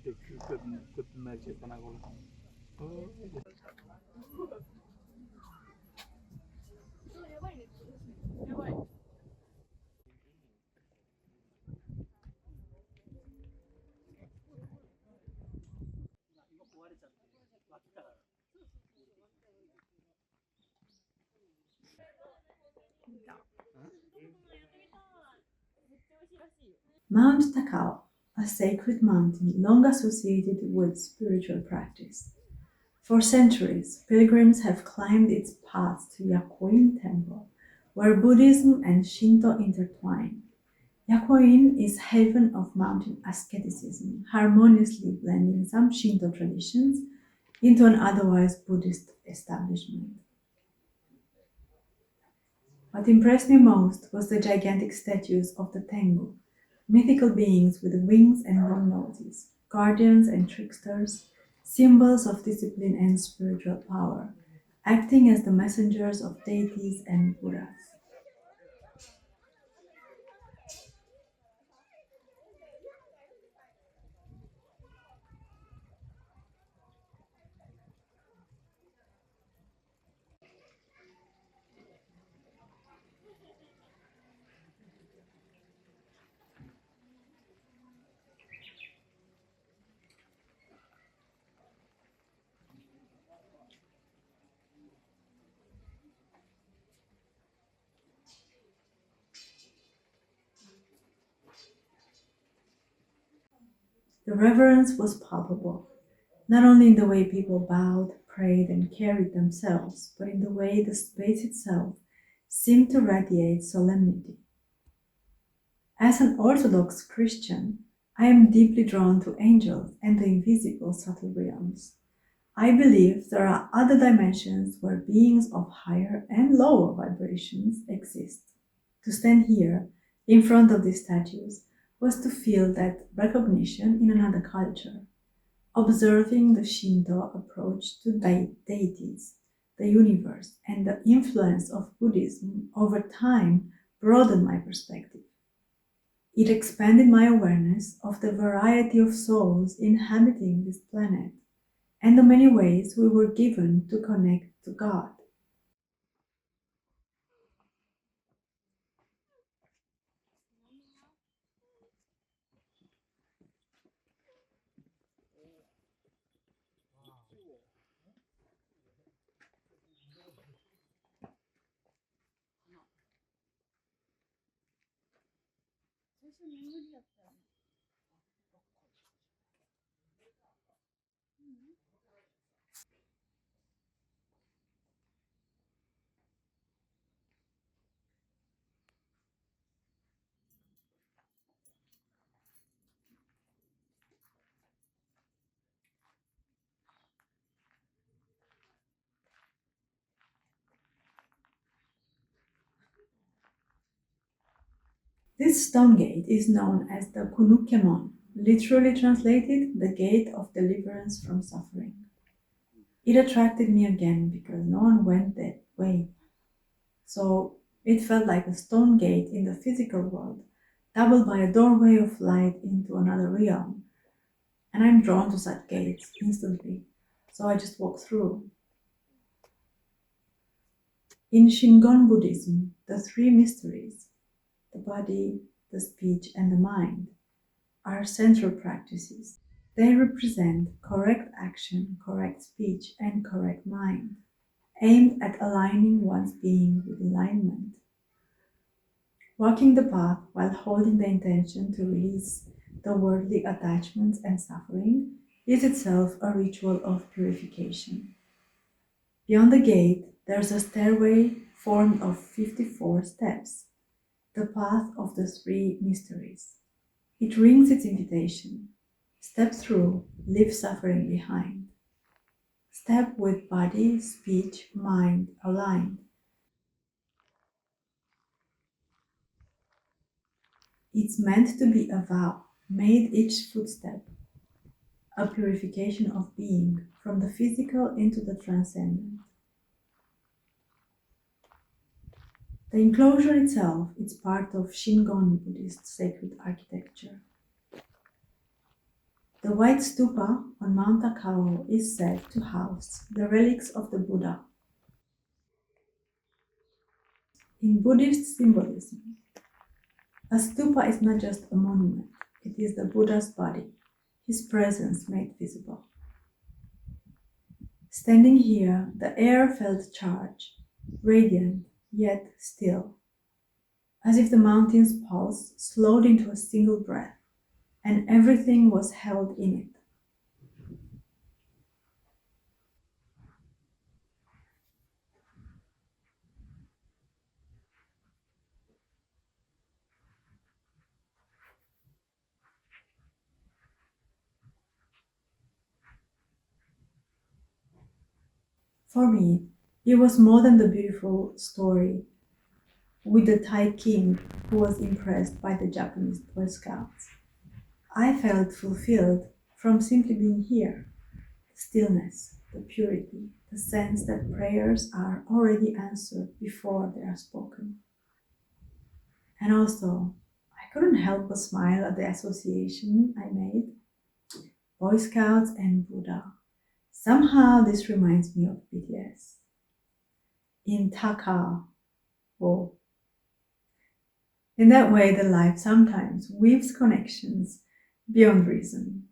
Good magic panagolo. Oh, Mount Takao, a sacred mountain long associated with spiritual practice. For centuries, pilgrims have climbed its paths to Yakuin Temple, where Buddhism and Shinto intertwine. Yakuin is haven of mountain asceticism, harmoniously blending some Shinto traditions into an otherwise Buddhist establishment. What impressed me most was the gigantic statues of the Tengu, mythical beings with wings and long noses, guardians and tricksters, symbols of discipline and spiritual power, acting as the messengers of deities and Buddhas. The reverence was palpable, not only in the way people bowed, prayed, and carried themselves, but in the way the space itself seemed to radiate solemnity. As an Orthodox Christian, I am deeply drawn to angels and the invisible subtle realms. I believe there are other dimensions where beings of higher and lower vibrations exist. To stand here, in front of these statues, was to feel that recognition in another culture, observing the Shinto approach to deities, the universe, and the influence of Buddhism over time broadened my perspective. It expanded my awareness of the variety of souls inhabiting this planet and the many ways we were given to connect to God. This stone gate is known as the Kunukemon, literally translated, the gate of deliverance from suffering. It attracted me again because no one went that way. So it felt like a stone gate in the physical world, doubled by a doorway of light into another realm. And I'm drawn to such gates instantly. So I just walk through. In Shingon Buddhism, the three mysteries, the body, the speech, and the mind, are central practices. They represent correct action, correct speech, and correct mind, aimed at aligning one's being with alignment. Walking the path while holding the intention to release the worldly attachments and suffering is itself a ritual of purification. Beyond the gate, there's a stairway formed of 54 steps, the path of the three mysteries. It rings its invitation. Step through, leave suffering behind. Step with body, speech, mind aligned. It's meant to be a vow, made each footstep, a purification of being from the physical into the transcendent. The enclosure itself is part of Shingon Buddhist sacred architecture. The white stupa on Mount Takao is said to house the relics of the Buddha. In Buddhist symbolism, a stupa is not just a monument, it is the Buddha's body, his presence made visible. Standing here, the air felt charged, radiant, yet still, as if the mountain's pulse slowed into a single breath, and everything was held in it. For me, it was more than the beautiful story with the Thai king who was impressed by the Japanese Boy Scouts. I felt fulfilled from simply being here. The stillness, the purity, the sense that prayers are already answered before they are spoken. And also, I couldn't help but smile at the association I made. Boy Scouts and Buddha. Somehow this reminds me of BTS. In Takao. Whoa. In that way, the life sometimes weaves connections beyond reason.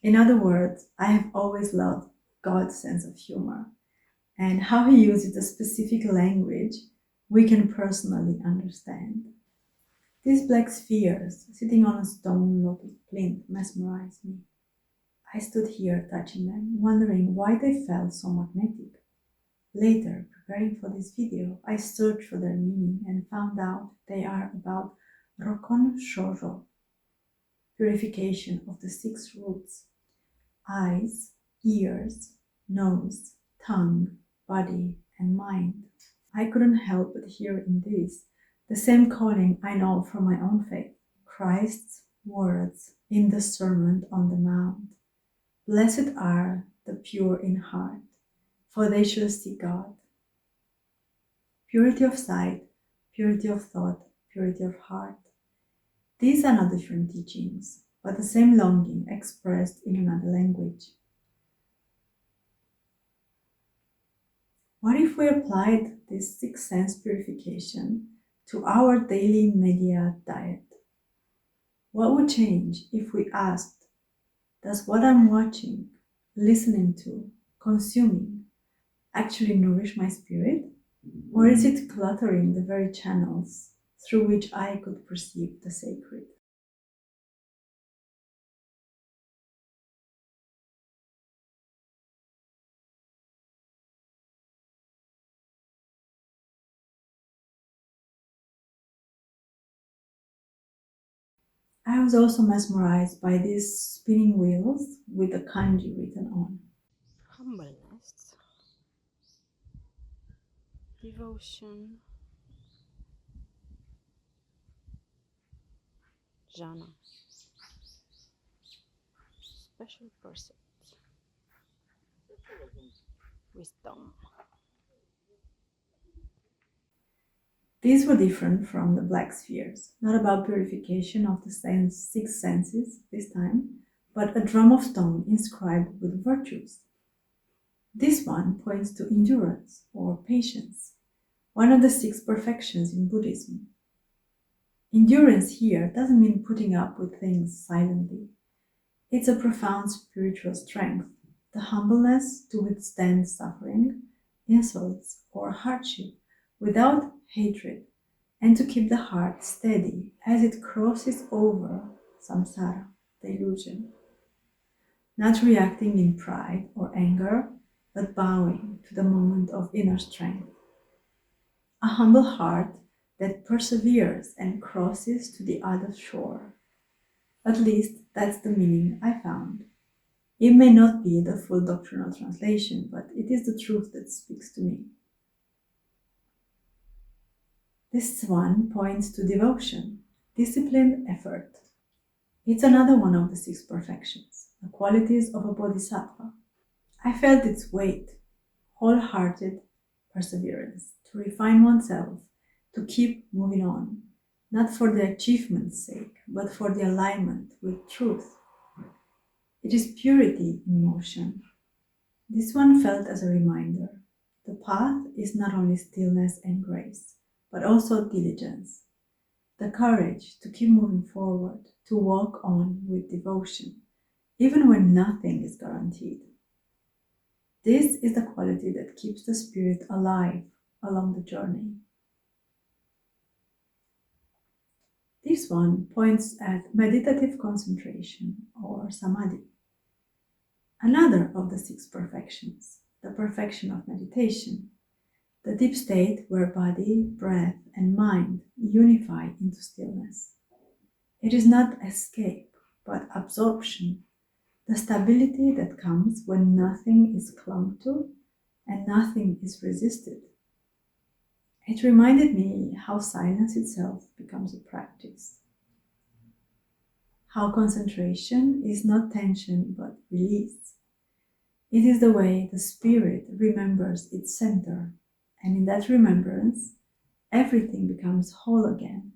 In other words, I have always loved God's sense of humor and how he uses a specific language we can personally understand. These black spheres sitting on a stone lotus plinth mesmerized me. I stood here touching them, wondering why they felt so magnetic. Later, preparing for this video, I searched for their meaning and found out they are about Rokon Shoujo, purification of the 6 roots: eyes, ears, nose, tongue, body, and mind. I couldn't help but hear in this the same calling I know from my own faith, Christ's words in the Sermon on the Mount. Blessed are the pure in heart, for they shall see God. Purity of sight, purity of thought, purity of heart. These are not different teachings, but the same longing expressed in another language. What if we applied this 6th sense purification to our daily media diet? What would change if we asked, does what I'm watching, listening to, consuming actually nourish my spirit? Or is it cluttering the very channels through which I could perceive the sacred? I was also mesmerized by these spinning wheels with the kanji written on. Humbleness, devotion, jhana, special person, wisdom. These were different from the black spheres, not about purification of the 6 senses this time, but a drum of stone inscribed with virtues. This one points to endurance or patience, one of the 6 perfections in Buddhism. Endurance here doesn't mean putting up with things silently. It's a profound spiritual strength, the humbleness to withstand suffering, insults, or hardship without hatred, and to keep the heart steady as it crosses over samsara, the illusion. Not reacting in pride or anger, but bowing to the moment of inner strength. A humble heart that perseveres and crosses to the other shore. At least that's the meaning I found. It may not be the full doctrinal translation, but it is the truth that speaks to me. This one points to devotion, disciplined effort. It's another one of the 6 perfections, the qualities of a bodhisattva. I felt its weight, wholehearted perseverance, to refine oneself, to keep moving on, not for the achievement's sake, but for the alignment with truth. It is purity in motion. This one felt as a reminder. The path is not only stillness and grace, but also diligence. The courage to keep moving forward, to walk on with devotion, even when nothing is guaranteed. This is the quality that keeps the spirit alive along the journey. This one points at meditative concentration or samadhi. Another of the 6 perfections, the perfection of meditation, the deep state where body, breath, and mind unify into stillness. It is not escape, but absorption, the stability that comes when nothing is clung to and nothing is resisted. It reminded me how silence itself becomes a practice. How concentration is not tension but release. It is the way the spirit remembers its center, and in that remembrance, everything becomes whole again.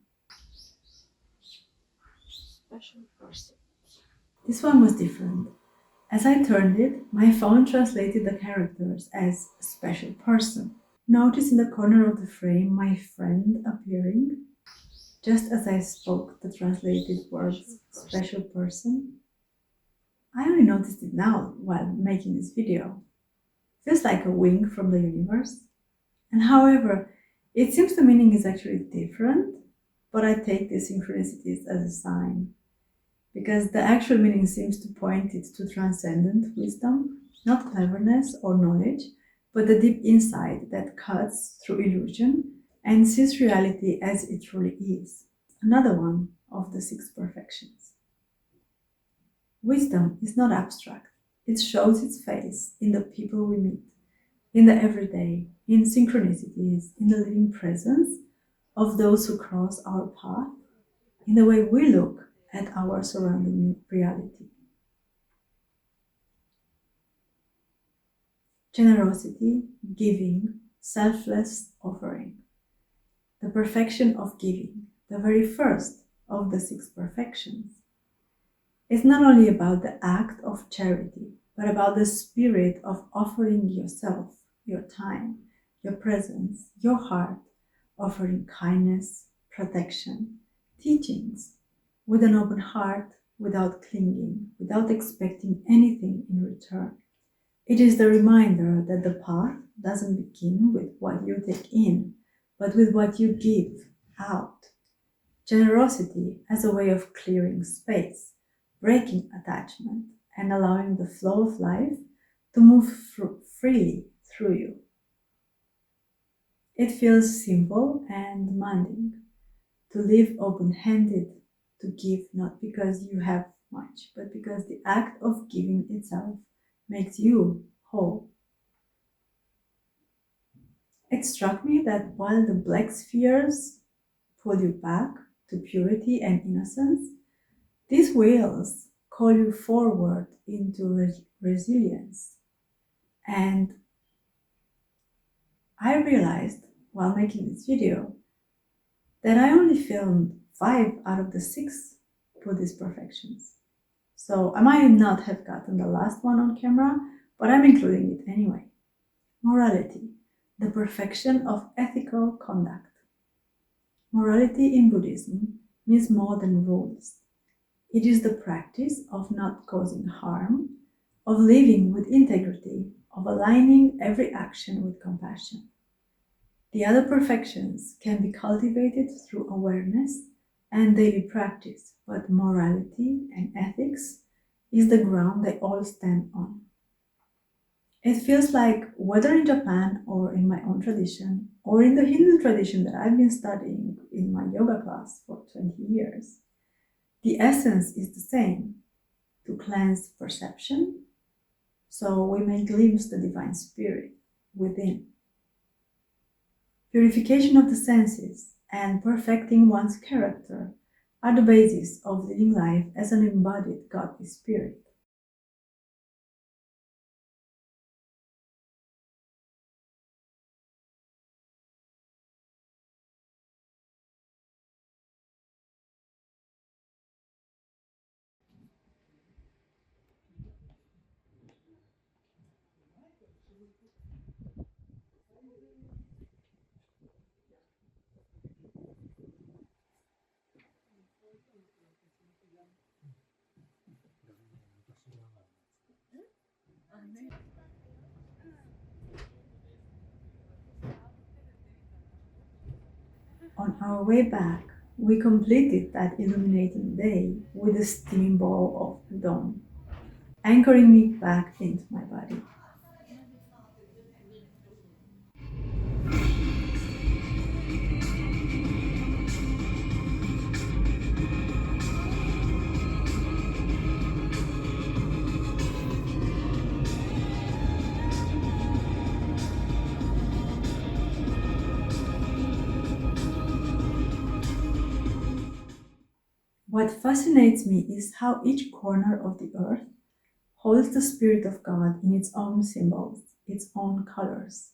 Special person. This one was different. As I turned it, my phone translated the characters as special person. Notice in the corner of the frame my friend appearing, just as I spoke the translated words special person. I only noticed it now while making this video. Feels like a wink from the universe. And however, it seems the meaning is actually different, but I take these synchronicities as a sign, because the actual meaning seems to point it to transcendent wisdom, not cleverness or knowledge, but the deep insight that cuts through illusion and sees reality as it truly is. Another one of the 6 perfections. Wisdom is not abstract. It shows its face in the people we meet, in the everyday, in synchronicities, in the living presence of those who cross our path, in the way we look at our surrounding reality. Generosity, giving, selfless offering. The perfection of giving, the very first of the 6 perfections. It's not only about the act of charity, but about the spirit of offering yourself, your time, your presence, your heart, offering kindness, protection, teachings, with an open heart, without clinging, without expecting anything in return. It is the reminder that the path doesn't begin with what you take in, but with what you give out. Generosity as a way of clearing space, breaking attachment, and allowing the flow of life to move freely through you. It feels simple and demanding to live open-handed, to give not because you have much, but because the act of giving itself makes you whole. It struck me that while the black spheres pull you back to purity and innocence, these wheels call you forward into resilience. And I realized while making this video that I only filmed 5 out of the 6 Buddhist perfections. So I might not have gotten the last one on camera, but I'm including it anyway. Morality, the perfection of ethical conduct. Morality in Buddhism means more than rules. It is the practice of not causing harm, of living with integrity, of aligning every action with compassion. The other perfections can be cultivated through awareness and daily practice, but morality and ethics is the ground they all stand on. It feels like whether in Japan or in my own tradition or in the Hindu tradition that I've been studying in my yoga class for 20 years, the essence is the same, to cleanse perception so we may glimpse the divine spirit within. Purification of the senses and perfecting one's character are the basis of living life as an embodied godly spirit. On our way back, we completed that illuminating day with a steaming ball of dawn, anchoring me back into my body. What fascinates me is how each corner of the earth holds the Spirit of God in its own symbols, its own colors,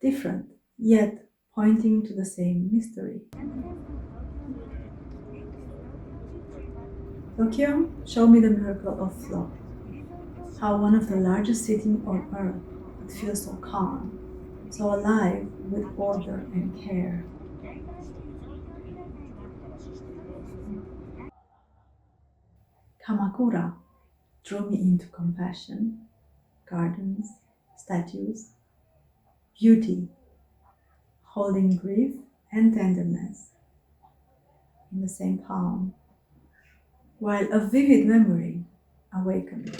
different, yet pointing to the same mystery. Tokyo showed me the miracle of flow, how one of the largest cities on earth could feel so calm, so alive with order and care. Kamakura drew me into compassion, gardens, statues, beauty, holding grief and tenderness in the same palm, while a vivid memory awakened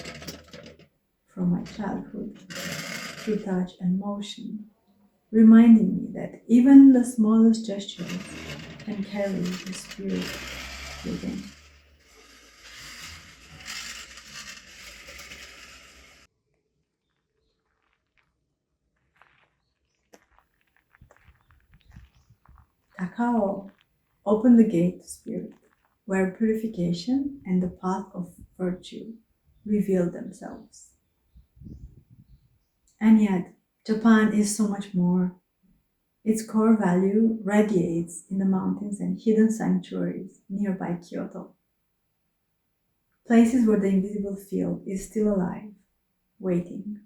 from my childhood through touch and motion, reminding me that even the smallest gestures can carry the spirit within. Takao opened the gate to spirit, where purification and the path of virtue reveal themselves. And yet, Japan is so much more. Its core value radiates in the mountains and hidden sanctuaries nearby Kyoto. Places where the invisible field is still alive, waiting.